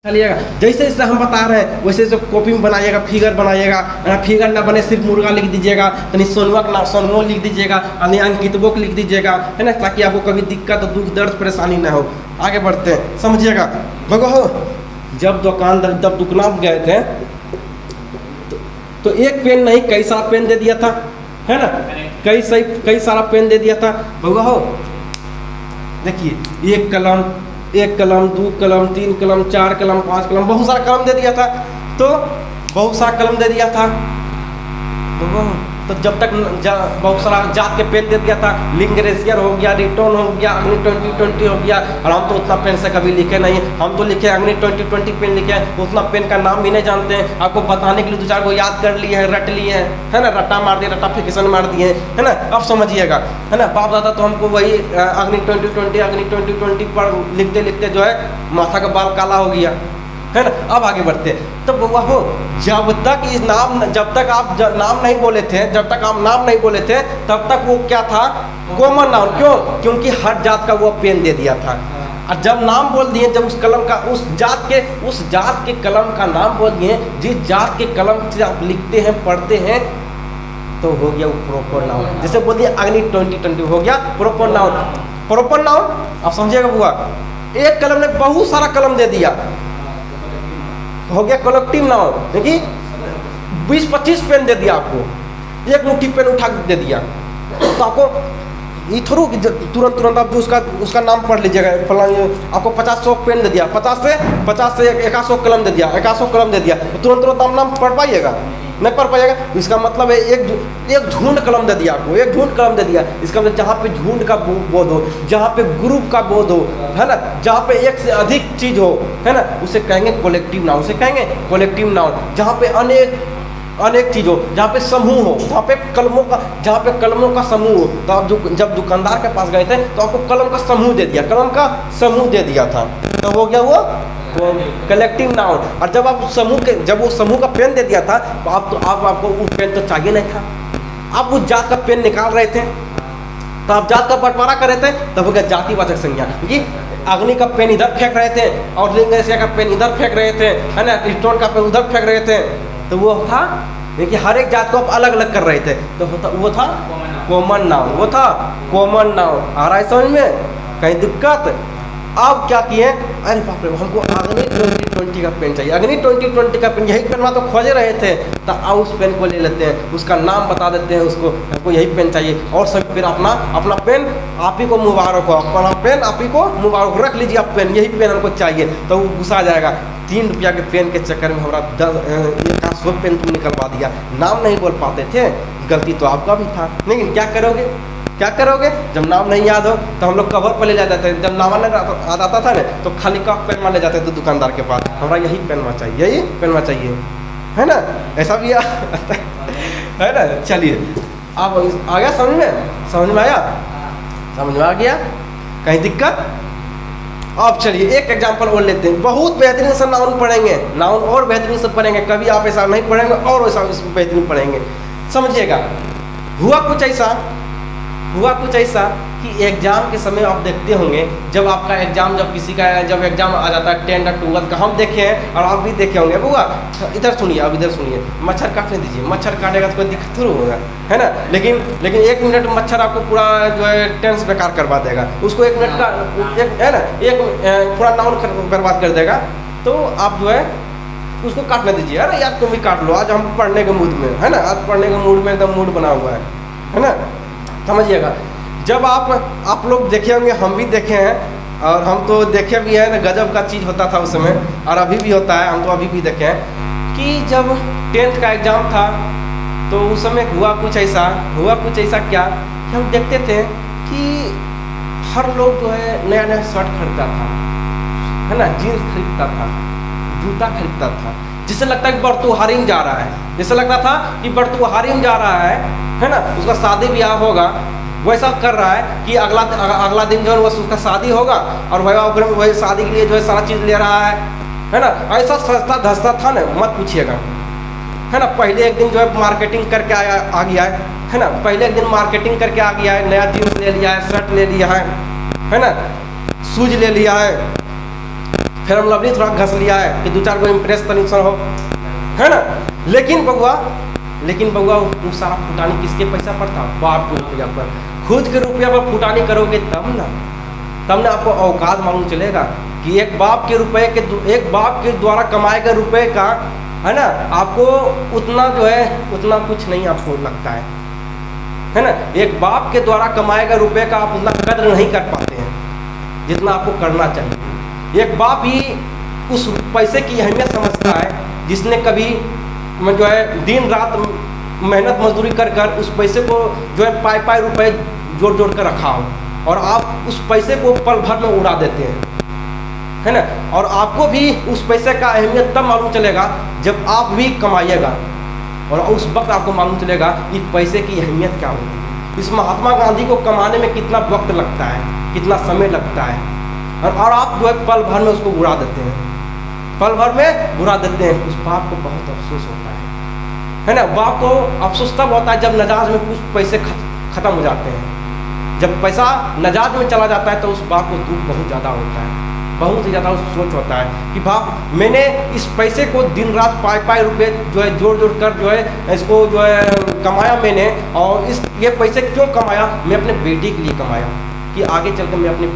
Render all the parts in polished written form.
चलिएगा। जैसे जैसे हम बता रहे हैं वैसे वैसे कॉपी में बनाइएगा, फिगर बनाइएगा। फिगर ना बने सिर्फ मुर्गा लिख दीजिएगा, यानी सोनुआ का नाम सोनुओ लिख दीजिएगा, यानी अंकितबो को लिख दीजिएगा, है ना, ताकि आपको कभी दिक्कत दुख दर्द परेशानी ना हो। आगे बढ़ते हैं, समझिएगा। भगो जब दुकान गए थे तो एक पेन नहीं कई सारा पेन दे दिया था, है ना, कई सारा पेन दे दिया था। भगो देखिए, एक कलम, 2 कलम, 3 कलम, 4 कलम, 5 कलम, बहुत सारा कलम दे दिया था। तो बहुत सारा कलम दे दिया था तो जब तक बहुत सारा जात के पेन दे दिया था, लिंगरेसियर हो गया, रिटर्न हो गया, अग्नि 2020 हो गया। और हम तो उतना पेन से कभी लिखे नहीं, हम तो लिखे अग्नि 2020 पेन लिखे हैं, उतना पेन का नाम भी नहीं जानते हैं। आपको बताने के लिए 2-4 को याद कर लिए हैं, रट लिए हैं, है ना, रट्टा मार दिए, रट्टाफिकेशन मार दिए, है ना। अब समझिएगा, है ना, बाप दादा तो हमको वही अग्नि 2020 पर लिखते लिखते जो है माथा का बाल काला हो गया, है ना। अब आगे बढ़ते हैं। तो बउआ हो, जब तक आप नाम नहीं बोले थे, तब तक वो क्या था, कॉमन नाउन। क्यों? क्योंकि हर जात का वो पेन दे दिया था। और जब नाम बोल दिए, जब उस कलम का उस जात के कलम का नाम बोल दिए, जिस जात के कलम से आप लिखते हैं पढ़ते हैं, तो हो गया वो प्रॉपर नाउन। जैसे बोल दिया अग्नि 2020 हो गया प्रॉपर नाउन। आप समझिएगा बुआ, एक कलम ने बहुत सारा कलम दे दिया, हो गया कलेक्टिव नाउन। देखिए 20-25 पेन दे दिया आपको, एक मुट्ठी पेन उठा दे दिया, तो आपको ये थोड़ा कि तुरंत आप जो उसका नाम पढ़ लीजिएगा। आपको 50-100 पेन दे दिया, 50 से 100 कलम दे दिया, 100 कलम दे दिया, तो तुरंत आप नाम पढ़ पाइएगा? नहीं पढ़ पाइएगा। इसका मतलब है एक झुंड कलम दे दिया आपको, एक झुंड कलम दे दिया। इसका मतलब जहाँ पे झुंड का बोध हो, जहाँ पे ग्रुप का बोध हो, है ना, जहाँ पे एक से अधिक चीज हो, है ना, उसे कहेंगे कलेक्टिव नाउन। जहाँ पे अनेक चीज हो, जहाँ पे समूह हो, जहाँ पे कलमों का समूह हो। तो आप जब दुकानदार के पास गए थे तो आपको कलम का समूह दे दिया था, तो हो गया वो कलेक्टिव नाउन। और जब वो समूह का पेन दे दिया था, तो आपको वो पेन तो चाहिए नहीं था, आप उस जात का पेन निकाल रहे थे, तो आप जात का बंटवारा कर रहे थे, तब हो गया जातिवाचक संज्ञा। क्योंकि अग्नि का पेन इधर फेंक रहे थे और लिंगरेसिया का पेन इधर फेंक रहे थे, है ना, रिटर्न का पेन उधर फेंक रहे थे, तो वो था, देखिए हर एक जात को आप अलग अलग कर रहे थे, तो वो था कॉमन नाउन। आ रहा है समझ में? कहीं दिक्कत? अब क्या किए, अरे बाप रे, हमको अग्नि 2020 का पेन चाहिए, अग्नि 2020 का पेन, यही पेन तो खोजे रहे थे, तो आओ उस पेन को ले लेते हैं, उसका नाम बता देते हैं उसको, हमको यही पेन चाहिए। और सब फिर अपना पेन आप ही को मुबारक हो, अपना पेन आप ही को मुबारक, रख लीजिए आप पेन, यही पेन हमको चाहिए। तो वो गुस्सा जाएगा, 3 रुपया के पेन के चक्कर में हमारा 100 पेन तुम निकलवा दिया। नाम नहीं बोल पाते थे, गलती तो आपका भी था, लेकिन क्या करोगे? जब नाम नहीं याद हो तो हम लोग कवर पर ले जाते थे। जब नाम याद आता था ना, तो खाली का पेन में ले जाते थे दुकानदार के पास, हमारा यही पेनवा चाहिए, है ना। ऐसा भी है ना। चलिए, आप आ गया समझ में आ गया? कहीं दिक्कत? अब चलिए एक एग्जांपल और लेते हैं। बहुत बेहतरीन से नाउन पढ़ेंगे, नाउन और बेहतरीन से पढ़ेंगे, कभी आप ऐसा नहीं पढ़ेंगे और वैसा बेहतरीन पढ़ेंगे। समझिएगा, हुआ कुछ ऐसा कि एग्जाम के समय आप देखते होंगे, जब आपका एग्जाम, जब एग्जाम आ जाता है 10 या 12 का, हम देखे हैं और आप भी देखे होंगे। बुआ इधर सुनिए, मच्छर काटने दीजिए, मच्छर काटेगा तो कोई दिक्कत थोड़ा होगा, है ना। लेकिन 1 मिनट मच्छर आपको पूरा जो है टेंस बेकार करवा देगा, उसको 1 मिनट का है ना, एक पूरा नाउन बर्बाद कर देगा। तो आप जो है उसको काटने दीजिए, अरे यार तुम भी काट लो, आज हम पढ़ने के मूड में, है ना, आज पढ़ने के मूड में एकदम मूड बना हुआ है ना। समझिएगा, जब आप लोग देखे होंगे, हम भी देखे हैं, और हम तो देखे भी हैं ना, गजब का चीज़ होता था उस समय, और अभी भी होता है, हम तो अभी भी देखे हैं कि जब 10th का एग्ज़ाम था, तो उस समय हुआ कुछ ऐसा क्या कि हम देखते थे कि हर लोग जो है नया शर्ट खरीदता था, है ना, जीन्स खरीदता था, जूता खरीदता था, जिससे लगता है कि बरतुहारी में जा रहा है, जैसे लगता था कि बरतुहारी में जा रहा है ना, उसका शादी ब्याह होगा, वैसा कर रहा है कि अगला दिन जो है उसका शादी होगा, और वही शादी के लिए जो है सारा चीज़ ले रहा है ना। ऐसा सस्ता धसता था ना, मत पूछिएगा, है ना। पहले एक दिन जो है मार्केटिंग करके आ गया है ना, पहले एक दिन मार्केटिंग करके आ गया है, नया जीन्स ले लिया है, शर्ट ले लिया है ना, शूज ले लिया है, फिर हम लवली थोड़ा घस लिया है कि 2-4 गो इम्प्रेस तनिक हो, है ना। लेकिन बउआ वो सारा फुटानी किसके पैसा पर था? बाप के रुपया पर। खुद के रुपया पर फुटानी करोगे तब ना आपको औकात मालूम चलेगा कि एक बाप के द्वारा कमाए गए रुपए का, है ना, आपको उतना जो है उतना कुछ नहीं आपको लगता है ना। एक बाप के द्वारा कमाए गए रुपए का आप उतना कद्र नहीं कर पाते हैं जितना आपको करना चाहिए। एक बाप ही उस पैसे की अहमियत समझता है जिसने कभी जो है दिन रात मेहनत मजदूरी कर उस पैसे को जो है पाई रुपए जोड़ कर रखा हो, और आप उस पैसे को पल भर में उड़ा देते हैं, है ना। और आपको भी उस पैसे का अहमियत तब मालूम चलेगा जब आप भी कमाइएगा, और उस वक्त आपको मालूम चलेगा कि पैसे की अहमियत क्या होती है। इस महात्मा गांधी को कमाने में कितना वक्त लगता है, कितना समय लगता है, और आप जो है पल भर में उसको उड़ा देते हैं, उस बाप को बहुत अफसोस होता है ना। बाप को अफसोस तब होता है जब नजाज में कुछ पैसे खत्म हो जाते हैं। जब पैसा नजाज में चला जाता है तो उस बाप को दुख बहुत ज़्यादा होता है, बहुत ही ज़्यादा सोच होता है कि बाप मैंने इस पैसे को दिन रात पाई रुपए जो है जोड़ कर जो है इसको जो है कमाया मैंने, और ये पैसे क्यों कमाया? मैं अपने बेटे के लिए कमाया कि आगे चल कर मैं अपने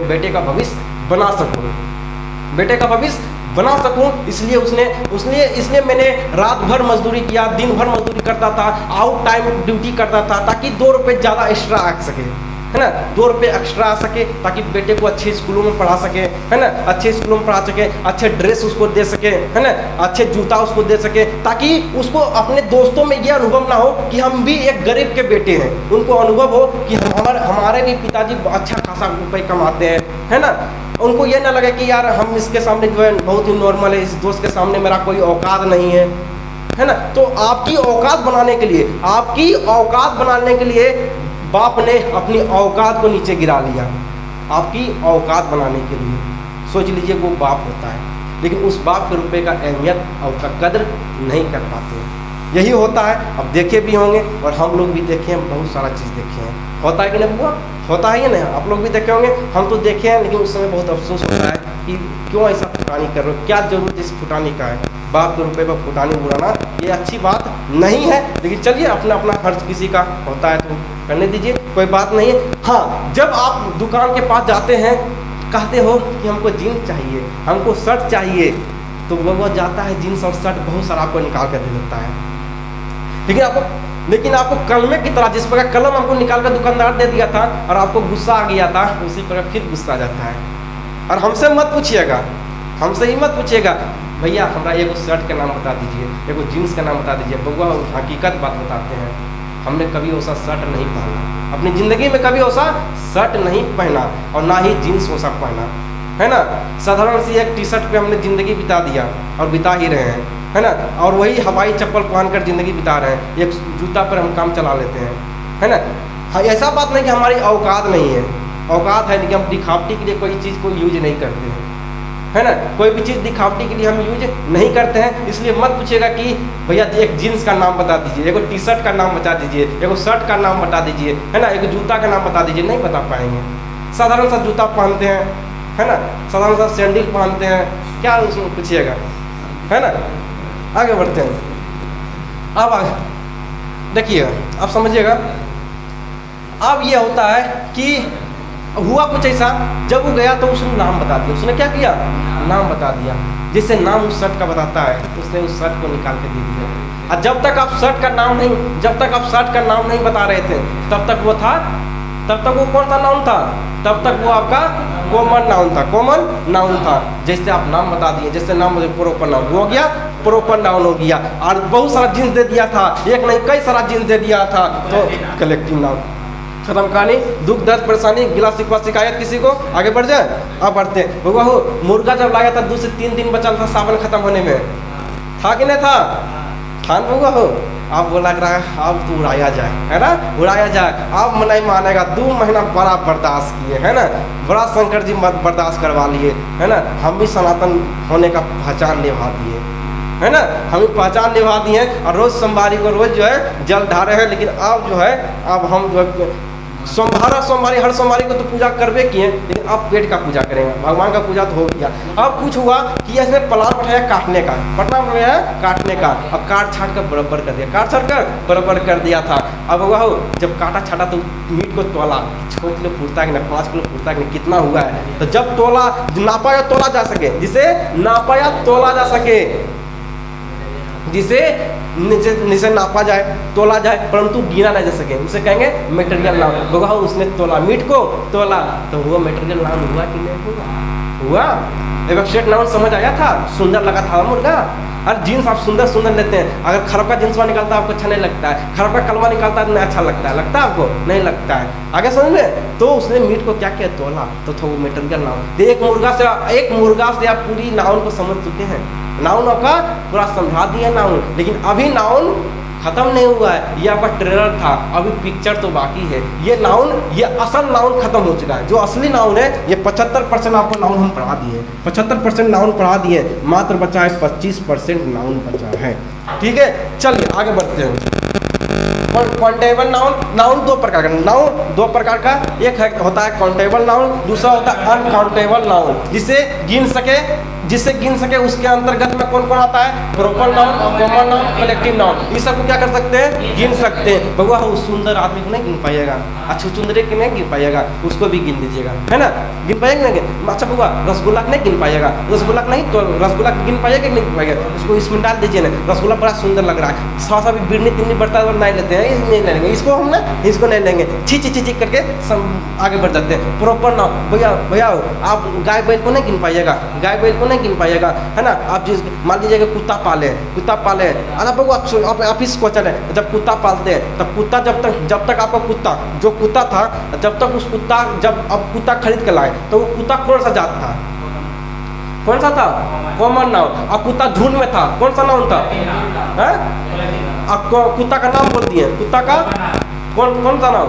बेटे का भविष्य बना सकूं, इसलिए मैंने रात भर मजदूरी किया, दिन भर मजदूरी करता था, आउट टाइम ड्यूटी करता था, ताकि 2 रुपये ज़्यादा एक्स्ट्रा आ सके, है ना, 2 रुपये एक्स्ट्रा आ सके, ताकि बेटे को अच्छे स्कूलों में पढ़ा सके, है ना, अच्छे स्कूलों में पढ़ा सके, अच्छे ड्रेस उसको दे सके, है ना, अच्छे जूता उसको दे सके, ताकि उसको अपने दोस्तों में ये अनुभव ना हो कि हम भी एक गरीब के बेटे हैं। उनको अनुभव हो कि हमारे भी पिताजी अच्छा खासा रुपये कमाते हैं, है ना। उनको ये ना लगे कि यार हम इसके सामने जो है बहुत ही नॉर्मल है, इस दोस्त के सामने मेरा कोई औकात नहीं है ना। तो आपकी औकात बनाने के लिए बाप ने अपनी औकात को नीचे गिरा लिया। आपकी औकात बनाने के लिए सोच लीजिए वो बाप होता है, लेकिन उस बाप के रुपए का अहमियत और का कद्र नहीं कर पाते हैं। यही होता है। अब देखे भी होंगे और हम लोग भी देखे हैं, बहुत सारा चीज़ देखे हैं। होता है कि नहीं बुआ? होता है या नहीं? आप लोग भी देखे होंगे, हम तो देखे हैं, लेकिन उस समय बहुत अफसोस होता है कि क्यों ऐसा फुटानी कर रहे हो, क्या जरूरत इस फुटानी का है। बाप के रुपए पर फुटानी उड़ाना ये अच्छी बात नहीं है, लेकिन चलिए अपना हर किसी का होता है तो करने दीजिए, कोई बात नहीं है। हाँ, जब आप दुकान के पास जाते हैं, कहते हो कि हमको जीन्स चाहिए, हमको शर्ट चाहिए, तो वो जाता है जीन्स और शर्ट बहुत सारा आपको निकाल कर दे देता है, लेकिन आपको कलमे की तरह, जिस प्रकार कलम हमको निकाल कर दुकानदार दे दिया था और आपको गुस्सा आ गया था, उसी प्रकार फिर गुस्सा आ जाता है। और हमसे मत पूछिएगा, हमसे ही मत पूछिएगा भैया हमारा एगो शर्ट का नाम बता दीजिए, एगो जीन्स का नाम बता दीजिए। बउआ हकीकत बात बताते हैं, हमने कभी वैसा शर्ट नहीं पहना, अपनी ज़िंदगी में कभी वैसा शर्ट नहीं पहना और ना ही जीन्स वैसा पहना, है ना। साधारण सी एक टी शर्ट पे हमने ज़िंदगी बिता दिया और बिता ही रहे हैं, है ना। और वही हवाई चप्पल पहनकर ज़िंदगी बिता रहे हैं, एक जूता पर हम काम चला लेते हैं, है ना। हाँ, ऐसा बात नहीं कि हमारी औकात नहीं है, औकात है, लेकिन हम दिखावटी के लिए कोई चीज़ को यूज नहीं करते हैं, है ना। कोई भी चीज़ दिखावटी के लिए हम यूज नहीं करते हैं। इसलिए मत पूछिएगा कि भैया एक जीन्स का नाम बता दीजिए, एगो टी शर्ट का नाम बता दीजिए, एगो शर्ट का नाम बता दीजिए, है ना, एगो जूता का नाम बता दीजिए, नहीं बता पाएंगे। साधारण सा जूता पहनते हैं, है ना, साधारण सा सैंडल पहनते हैं, क्या उसमें पूछिएगा, है ना। आगे बढ़ते हैं। अब आगे देखिएगा, अब समझिएगा। अब ये होता है कि हुआ कुछ ऐसा, जब वो गया तो उसने नाम बता दिया। उसने क्या किया? नाम बता दिया। जिससे नाम उस शर्ट का बताता है, उसने उस शर्ट को निकाल के दे दिया। और जब तक आप शर्ट का नाम नहीं बता रहे थे, तब तक वो कौन सा नाउन था? तब तक वो आपका कॉमन नाउन था। जैसे आप नाम बता दिए, जैसे नाम प्रॉपर नाउन हो गया, प्रॉपर नाउन हो गया। और बहुत सारा जीन्स दे दिया था, एक नहीं कई सारा जीन्स दे दिया था, तो कलेक्टिव नाउन। खत्म कहानी। दुख दर्द परेशानी गिला शिकवा शिकायत किसी को, आगे बढ़ जाए। अब बढ़ते हैं। बउआ हो, मुर्गा जब लाया था 2 से 3 दिन बचा था सावन खत्म होने में, था कि नहीं था? खान बउआ हो, अब बोला रहा अब तो उड़ाया जाए, है ना, उड़ाया जाए। अब नहीं मानेगा, 2 महीना बड़ा बर्दाश्त किए, है ना, बड़ा शंकर जी बर्दाश्त करवा लिए, है ना। हम भी सनातन होने का पहचान निभा दिए, है ना, हम भी पहचान निभा दिए और रोज़ सोमवारी को रोज़ जो है जल ढारे हैं। लेकिन अब जो है, अब हम जो है सोमवारी हर सोमवारी को तो पूजा करवे किए, लेकिन अब पेट का पूजा करेंगे। भगवान का पूजा तो हो गया। अब कुछ हुआ कि इसने प्लान बैठाया काटने का, पटना बैठाया काटने का। अब काट छाट कर बराबर कर दिया, काट छाट कर बराबर कर दिया था। अब हुआ हो जब काटा छाटा तो मीट को तोला, 6 किलो फूटता है कि ना, 5 किलो फूटता है कि नहीं, कितना हुआ है। तो जब तोला, नापा या तोला जा सके, जिसे नापा या तोला जा सके, जिसे नापा जाए, तोला जाए, परंतु गिना ना जा सके, उसे कहेंगे मटेरियल नाउन। होगा उसने तोला, मीट को तोला, तो वो मटेरियल नाउन हुआ कि नहीं हुआ? हुआ। एब्स्ट्रैक्ट नाउन समझ आया था? सुंदर लगा था मुर्गा। और जीन्स आप सुंदर सुंदर लेते हैं, अगर खराब का जींस निकलता है आपको अच्छा नहीं लगता है, खराब का कलमा निकलता है नहीं अच्छा लगता है, लगता है आपको? नहीं लगता है। आगे समझ में? तो उसने मीट को क्या किया? तोला, तो था वो मटेरियल नाउन। एक मुर्गा से आप पूरी नाउन को समझ चुके हैं, नाउन आपका पूरा समझा दिया नाउन। लेकिन अभी नाउन खत्म नहीं हुआ है, ये आपका ट्रेलर था, अभी पिक्चर तो बाकी है। ये नाउन, ये असल नाउन खत्म हो चुका है। जो असली नाउन है ये 75% आपको नाउन हम पढ़ा दिए, 75% नाउन पढ़ा दिए, मात्र बचा है 25% नाउन बचा है। ठीक है, चलिए आगे बढ़ते हैं। और काउंटेबल नाउन, नाउन दो प्रकार का, नाउन दो प्रकार का, एक है होता है काउंटेबल नाउन, दूसरा होता है अनकाउंटेबल नाउन। जिसे गिन सके उसके अंतर्गत में कौन कौन आता है? Proper noun, common noun, collective noun. ये सब को क्या कर सकते हैं? गिन सकते हैं। भगवा हो सुंदर आदमी को नहीं गिन पाइएगा, अच्छे सुंदरे को नहीं गिन पाइएगा, उसको भी गिन दीजिएगा, है ना? गिन पाइएगा नहीं? अच्छा भगवा रसगुल्ला नहीं गिन पाइएगा, रसगुल्ला नहीं तो रसगुल्ला गिन पाइएगा कि नहीं पाइएगा? उसको इसमें डाल दीजिए ना, रसगुल्ला बड़ा सुंदर लग रहा है, सा भी बिरनी तिरनी बढ़ता है नहीं लेते हैं, नहीं लेंगे इसको, हम ना इसको नहीं लेंगे, छी छी छी करके सब आगे बढ़ जाते हैं। प्रॉपर नाउन, भैया आप गाय बैल को नहीं गिन पाइएगा, गाय बैल को नहीं गिन पाइएगा, है ना? आप जिस मान लीजिएगा कुत्ता पाले, अरे बगुआ आप इस क्वेश्चन है, जब कुत्ता पालते हैं तब कुत्ता जब तक आपका कुत्ता जो कुत्ता था, जब तक उस कुत्ता, जब अब कुत्ता खरीद के लाए तो वो कुत्ता कौन सा जात था? कौन सा था? Common noun. अब कुत्ता झुंड में था, कौन सा नाउन था? अब कुत्ता का नाम बोल दिए, कुत्ता का कौन सा नाउन?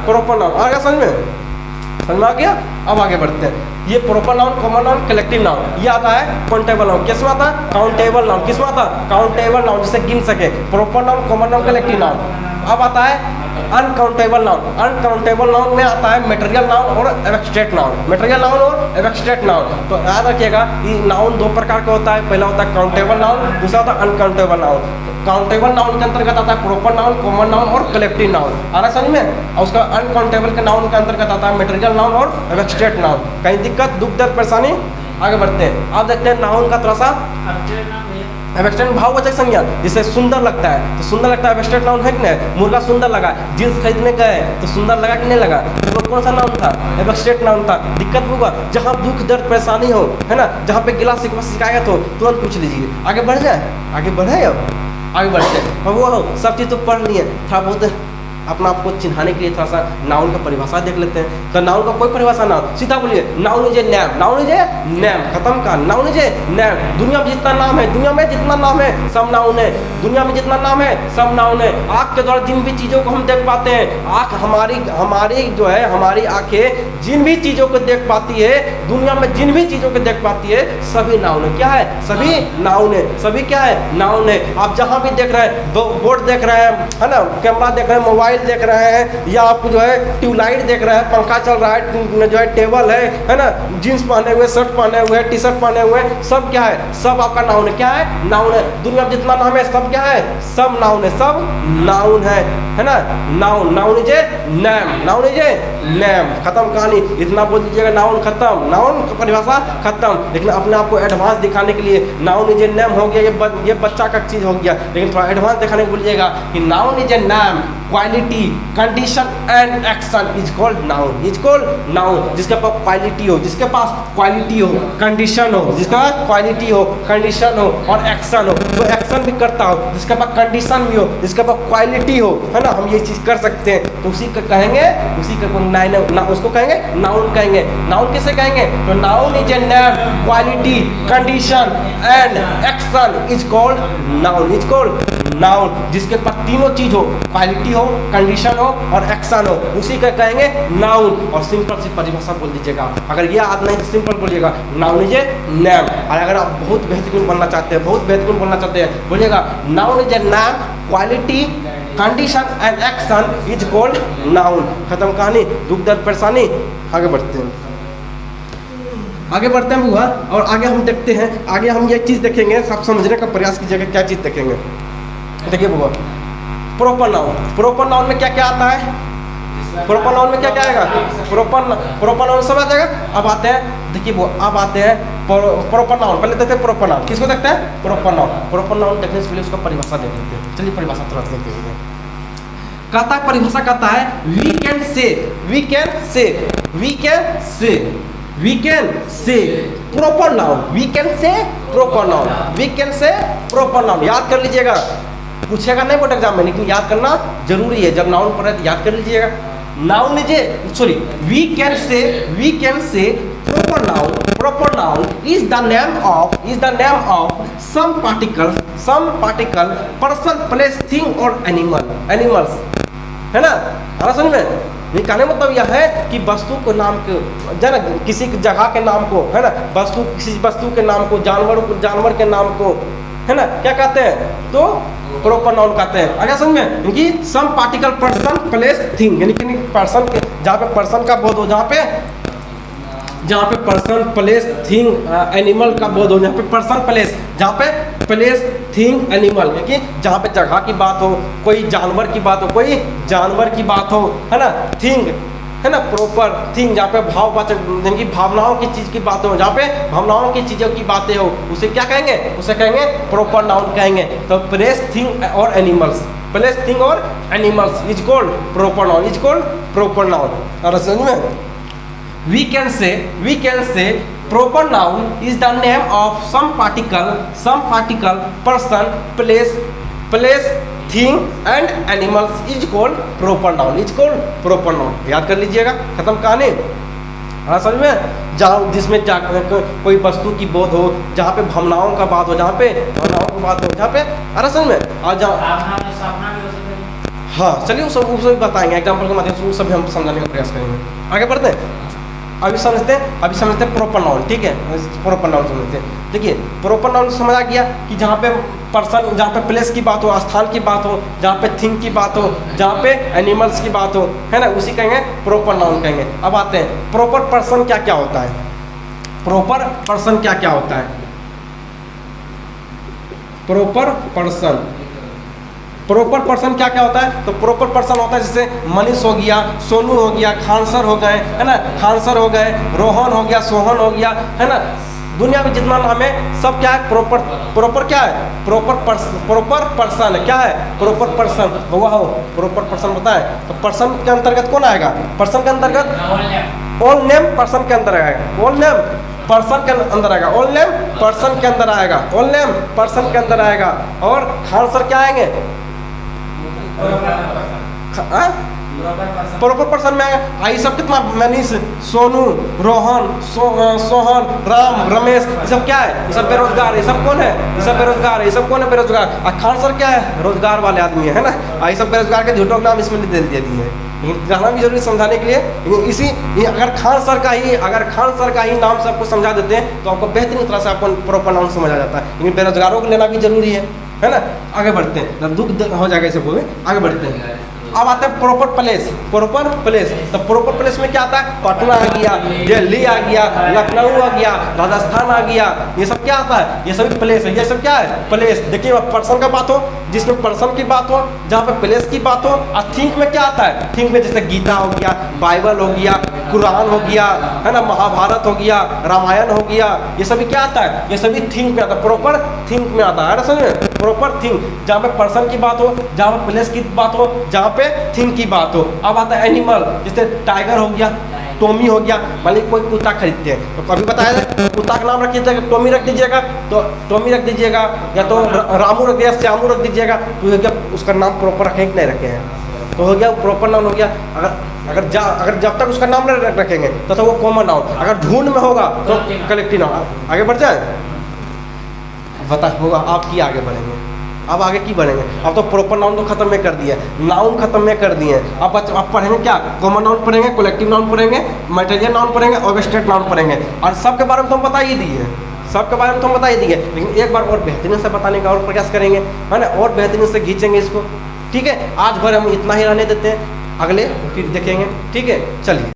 Proper noun. आ गया समझ में आ गया? अब आगे बढ़ते हैं। ये proper noun, common noun, collective noun, ये आता है काउंटेबल नाउन। किसमें आता है? Countable noun. किसमें आता है? काउंटेबल नाउन, जिसे गिन सके। Proper noun, common noun, collective noun. अब आता है अनकाउंटेबल नाउन। अनकाउंटेबल नाउन में आता है मटेरियल नाउन और एब्स्ट्रैक्ट नाउन, मटेरियल नाउन और एब्स्ट्रैक्ट नाउन। तो याद रखिएगा ये नाउन दो प्रकार का होता है, पहला होता है काउंटेबल नाउन, दूसरा होता है अनकाउंटेबल नाउन। काउंटेबल नाउन के अंतर्गत आता है प्रॉपर नाउन, कॉमन नाउन और कलेक्टिव नाउन। आ रहा समझ में? और उसका अनकाउंटेबल के नाउन के अंतर्गत आता है मटेरियल नाउन और एब्स्ट्रैक्ट नाउन। कहीं दिक्कत, दुख, दर्द, परेशानी? आगे बढ़ते हैं। आप देखते हैं नाउन का थोड़ा सा एब्स्ट्रैक्ट भाववाचक संज्ञा, जिसे सुंदर लगता है, तो सुंदर लगता है एब्स्ट्रैक्ट नाउन है कि नहीं? मुर्गा सुंदर लगा, जींस खरीदने गए तो सुंदर लगा कि नहीं लगा? तो वो कौन सा नाउन था? एब्स्ट्रैक्ट नाउन था। दिक्कत होगा जहाँ दुख दर्द परेशानी हो, है ना, जहाँ पे गिला शिकायत हो, तुरंत पूछ लीजिए। आगे बढ़ जाए, आगे बढ़े, अब आगे बढ़ते हैं। अब वो सब चीज़ तो पढ़ लिए, थोड़ा बहुत अपना आपको चिन्हाने के लिए थोड़ा सा नाउन का परिभाषा देख लेते हैं। तो नाउन का कोई परिभाषा ना, सीधा बोलिए noun is a name, noun is a name, खत्म का। Noun is a name. दुनिया में जितना नाम है, दुनिया में जितना नाम है सब नाउन है, दुनिया में जितना नाम है सब नाउन है। आँख के द्वारा जिन भी चीज़ों को हम देख पाते हैं, आँख हमारी जो है, हमारी आँखें जिन भी चीज़ों को देख पाती है, दुनिया में जिन भी चीज़ों को देख पाती है, सभी नाउन है। क्या है? सभी नाउन है। सभी क्या है? नाउन है। आप जहाँ भी देख रहे हैं, बोर्ड देख रहे हैं, है ना, कैमरा देख रहे हैं, मोबाइल देख रहे हैं, या आप जो है ट्यूबलाइट देख रहे हैं, पंखा चल रहा है, जो है टेबल है ना, जींस पहने हुए, शर्ट पहने हुए, टी शर्ट पहने हुए, सब क्या है? सब आपका नाउन है। क्या है? नाउन है। दुनिया में जितना नाम है सब क्या है? सब नाउन है, सब नाउन है ना? Noun, noun is a name, noun is a name, खत्म कहानी। इतना बोल दीजिएगा नाउन खत्म, नाउन की परिभाषा खत्म। लेकिन अपने आप को एडवांस दिखाने के लिए नाउन इज ए नेम हो गया, ये बच्चा का चीज हो गया, लेकिन थोड़ा एडवांस दिखाने को बोलिएगा कि noun is a name, quality, condition and action is called noun, is called noun. जिसके पास क्वालिटी हो, जिसके पास क्वालिटी हो, कंडीशन हो, जिसका क्वालिटी हो, कंडीशन हो और एक्शन हो, जो एक्शन भी करता हो, जिसके पास कंडीशन भी हो, जिसके पास क्वालिटी हो, है ना, हम ये चीज कर सकते हैं, तो उसी को कहेंगे, उसी को उसको कहेंगे नाउन कहेंगे। नाउन किसे कहेंगे? तो noun is a name, quality, condition and action is called noun, is called noun. जिसके पास तीनों चीज हो, क्वालिटी हो, कंडीशन हो और एक्शन हो, उसी का कहेंगे नाउन। और सिंपल सी परिभाषा बोल दीजिएगा, अगर ये याद नहीं तो सिंपल बोलिएगा नाउन इज ए नेम। और अगर आप बहुत बेहतरीन बोलना चाहते हैं, बहुत बेहतरीन बोलना चाहते हैं, बोलिएगा noun is a name, quality, condition and action is called noun. खत्म कहानी, दुख दर्द परेशानी। आगे बढ़ते हैं, आगे बढ़ते हैं बुआ, और आगे हम देखते हैं, आगे हम ये चीज़ देखेंगे, सब समझने का प्रयास कीजिएगा क्या चीज़ देखेंगे। देखिए बुआ, प्रॉपर नाउन, प्रॉपर नाउन में क्या क्या आता है? प्रॉपर नाउन में क्या क्या आएगा? प्रॉपर नाउन सब आ जाएगा। अब आते हैं, देखिए वो अब आते हैं प्रॉपर नाउन। पहले देखते हैं प्रॉपर नाउन, किसको देखते हैं? Proper noun. प्रॉपर नाउन देखने से पहले उसका परिभाषा देख लेते हैं। चलिए परिभाषा तुरंत देखते हैं। कहता है, परिभाषा कहता है we can say, we can say, we can say, we can say proper noun, we can say proper noun, we can say proper noun. याद कर लीजिएगा, पूछेगा नहीं बोर्ड एग्जाम में, लेकिन याद करना जरूरी है। जब नाउन पर है तो याद कर लीजिएगा। नाउन लीजिए, sorry, we can say proper noun is the name of some particle person place thing or animals, है ना? हाँ समझ में? ये कहने मतलब यह है कि वस्तु को नाम के जाना, किसी जगह के नाम को, है ना, वस्तु किसी वस्तु के नाम को, जानवर के नाम को, है ना, क्या कहते हैं? तो प्रॉपर नाउन कहते हैं। आगे समझ में? क्योंकि some particular person place thing, यानी कि पर्सन के, जहाँ पे पर्सन का बोध हो, जहाँ पे पर्सन प्लेस थिंग एनिमल का बोध हो, जहाँ पे पर्सन प्लेस, जहाँ पे प्लेस थिंग एनिमल, क्योंकि जहाँ पे जगह की बात हो, कोई जानवर की बात हो, कोई जानवर की बात हो, है ना, थिंग, है ना, प्रॉपर थिंग, जहाँ पे भाववाचक, यानी भावनाओं की चीज़ की बातें हो, जहाँ पे भावनाओं की चीज़ों की बातें हो, उसे क्या कहेंगे? उसे कहेंगे प्रॉपर नाउन कहेंगे। तो प्लेस थिंग और एनिमल्स, प्लेस थिंग और animals is called proper noun, is called proper noun. और समझ में? we can say proper noun is the name of some particle person place thing and animals is called proper noun। याद कर लीजिएगा, खत्म कहानी। हाँ समझ में? जहाँ जिसमें कोई वस्तु की बोध हो, जहाँ पे भावनाओं का बात हो, जहाँ पे भावनाओं की बात हो, जहाँ पे, अरे समझ में? और जहाँ, हाँ चलिए उसे बताएंगे एग्जाम्पल के माध्यम से, वो सभी हम समझाने का प्रयास करेंगे। आगे बढ़ते हैं, अभी समझते हैं प्रॉपर नाउन। ठीक है, प्रॉपर नाउन समझते हैं। देखिए प्रॉपर नाउन समझ आ गया कि जहाँ पे पर्सन, जहाँ पे प्लेस की बात हो, स्थान की बात हो, जहाँ पे थिंग की बात हो, जहाँ पे एनिमल्स की बात हो, है ना, उसी कहेंगे प्रॉपर नाउन कहेंगे। अब आते हैं प्रॉपर पर्सन क्या क्या होता है? प्रॉपर पर्सन क्या क्या होता है? प्रॉपर पर्सन क्या क्या होता है? तो प्रॉपर पर्सन होता है जैसे मनीष हो गया, सोनू हो गया, खान सर हो गए, है ना, खान सर हो गए, रोहन हो गया, सोहन हो गया, है ना, दुनिया में जितना नाम है सब क्या है? प्रॉपर क्या है? प्रॉपर पर्सन है। क्या है? Proper person. हुआ हो प्रॉपर पर्सन होता है। तो पर्सन के अंतर्गत कौन आएगा? पर्सन के अंतर्गत ऑल नेम पर्सन के अंदर आएगा, ऑल नेम पर्सन के अंदर आएगा, ऑल नेम पर्सन के अंदर आएगा, ऑल नेम पर्सन के अंदर आएगा। और खान सर क्या आएंगे? प्रॉपर पर्सन में आएगा। आई सब कितना? मनीष, सोनू, रोहन, सोहन, राम, रमेश, ये सब क्या है? ये सब बेरोजगार। ये सब कौन है? ये सब बेरोजगार है। ये सब कौन है? बेरोजगार। और खान सर क्या है? रोजगार वाले आदमी है ना। आई सब बेरोजगार के झूठों नाम इसमें दे दिए है, लेकिन रहना भी जरूरी समझाने के लिए। इसी अगर खान सर का ही नाम से आपको समझा देते हैं तो आपको बेहतरीन तरह से आपको प्रॉपर नाउन समझ आ जाता है। लेकिन बेरोजगारों को लेना भी जरूरी है ना। आगे बढ़ते हैं, दुख हो जाएगा इसे बोले। आगे बढ़ते हैं, अब आता है प्रॉपर प्लेस। तो प्रॉपर प्लेस में क्या आता है? पटना आ गया, दिल्ली आ गया, लखनऊ आ गया, राजस्थान आ गया, ये सब क्या आता है? ये सभी प्लेस है। ये सब क्या है? प्लेस। देखिए पर्सन का बात हो, जिसमें पर्सन की बात हो, जहाँ पे प्लेस की बात हो। और थिंक में क्या आता है? थिंक में जैसे गीता हो गया, बाइबल हो गया, कुरान हो गया, है ना, महाभारत हो गया, रामायण हो गया, ये सभी क्या आता है? ये सभी थिंक में आता है, प्रॉपर थिंक में आता है ना। समझ में? प्रॉपर थिंक, जहाँ पे पर्सन की बात हो, जहाँ पे प्लेस की बात हो, जहाँ पे थिंग की बात हो। अब आता है एनिमल, जैसे टाइगर हो गया, टॉमी हो गया। मान लीजिए कोई कुत्ता खरीदते हैं तो कभी बताया जाए कुत्ता का नाम रख दीजिएगा, टॉमी रख दीजिएगा, तो टॉमी रख दीजिएगा, या तो रामू रख दिया, श्यामू रख दीजिएगा। तो क्या उसका नाम प्रॉपर रखें कि नहीं रखे हैं? तो हो गया प्रॉपर नाउन हो गया। अगर जब तक उसका नाम नहीं रखेंगे तो वो कॉमन नाउन। अगर ढूंढ में होगा तो कलेक्टिव नाउन। आगे बढ़ जाए, बता होगा आप की आगे बढ़ेंगे। अब आगे की बढ़ेंगे? अब तो प्रॉपर नाउन तो खत्म में कर दिया, नाउन खत्म में कर दिए। अब पढ़ेंगे क्या? कॉमन नाउन पढ़ेंगे, कलेक्टिव नाउन पढ़ेंगे, मटेरियल नाउन पढ़ेंगे और एब्स्ट्रैक्ट नाउन पढ़ेंगे। और सबके बारे में तो हम बता ही दिए, सबके बारे में तो हम बता ही दिए, लेकिन एक बार और बेहतरीन से बताने का और प्रयास करेंगे, है ना, और बेहतरीन से खींचेंगे इसको। ठीक है, आज भर हम इतना ही रहने देते हैं, अगले फिर देखेंगे। ठीक है, चलिए।